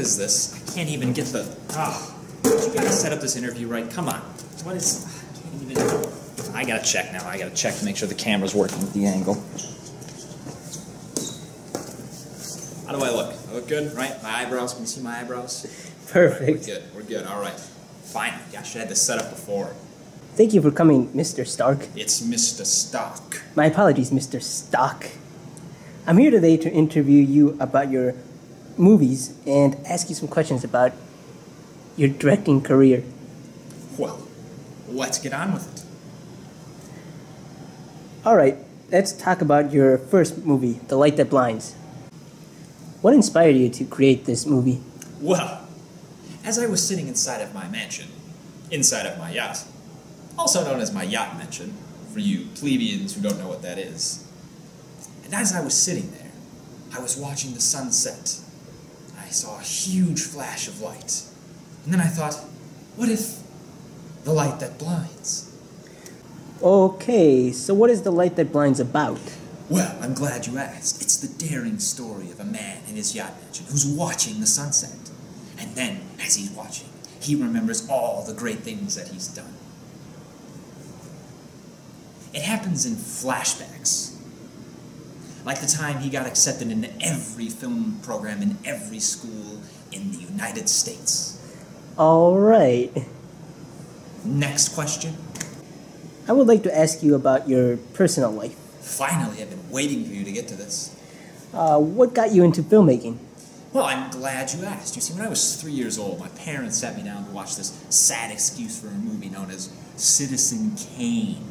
What is this? I can't even get the... Oh, you gotta set up this interview right. Come on. What is... I can't even... I gotta check now. I gotta check to make sure the camera's working with the angle. How do I look? I look good, right? My eyebrows, can you see my eyebrows? Perfect. We're good, all right. Finally, I should have had this set up before. Thank you for coming, Mr. Stark. It's Mr. Stark. My apologies, Mr. Stark. I'm here today to interview you about your movies and ask you some questions about your directing career. Well, let's get on with it. Alright, let's talk about your first movie, The Light That Blinds. What inspired you to create this movie? Well, as I was sitting inside of my mansion, inside of my yacht, also known as my yacht mansion, for you plebeians who don't know what that is, and as I was sitting there, I was watching the sunset. I saw a huge flash of light. And then I thought, what if the light that blinds? Okay, so what is The Light That Blinds about? Well, I'm glad you asked. It's the daring story of a man in his yacht mansion who's watching the sunset. And then, as he's watching, he remembers all the great things that he's done. It happens in flashbacks. Like the time he got accepted into every film program in every school in the United States. Alright. Next question. I would like to ask you about your personal life. Finally, I've been waiting for you to get to this. What got you into filmmaking? Well, I'm glad you asked. You see, when I was 3 years old, my parents sat me down to watch this sad excuse for a movie known as Citizen Kane.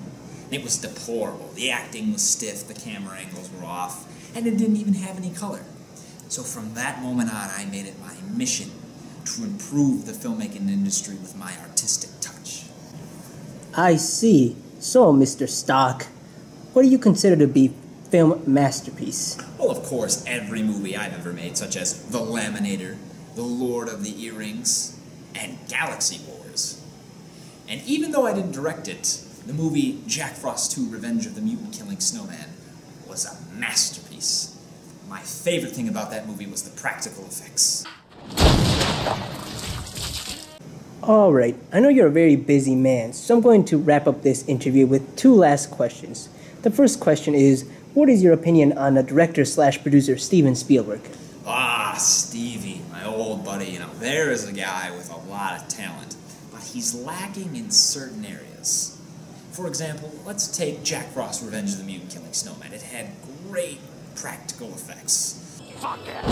It was deplorable. The acting was stiff, the camera angles were off, and it didn't even have any color. So from that moment on, I made it my mission to improve the filmmaking industry with my artistic touch. I see. So, Mr. Stark, what do you consider to be film masterpiece? Well, of course, every movie I've ever made, such as The Laminator, The Lord of the Earrings, and Galaxy Wars. And even though I didn't direct it, the movie Jack Frost 2: Revenge of the Mutant Killing Snowman was a masterpiece. My favorite thing about that movie was the practical effects. Alright, I know you're a very busy man, so I'm going to wrap up this interview with two last questions. The first question is, what is your opinion on the director/producer Steven Spielberg? Ah, Stevie, my old buddy, you know, there is a guy with a lot of talent, but he's lacking in certain areas. For example, let's take Jack Frost: Revenge of the Mutant Killing Snowman. It had great practical effects. Fuck it!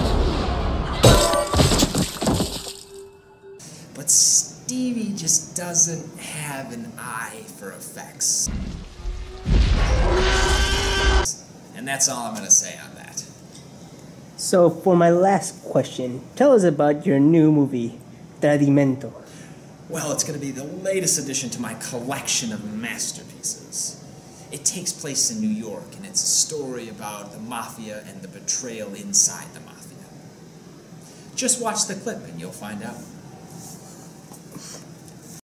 But Stevie just doesn't have an eye for effects. And that's all I'm going to say on that. So, for my last question, tell us about your new movie, Tradimento. Well, it's going to be the latest addition to my collection of masterpieces. It takes place in New York, and it's a story about the mafia and the betrayal inside the mafia. Just watch the clip and you'll find out.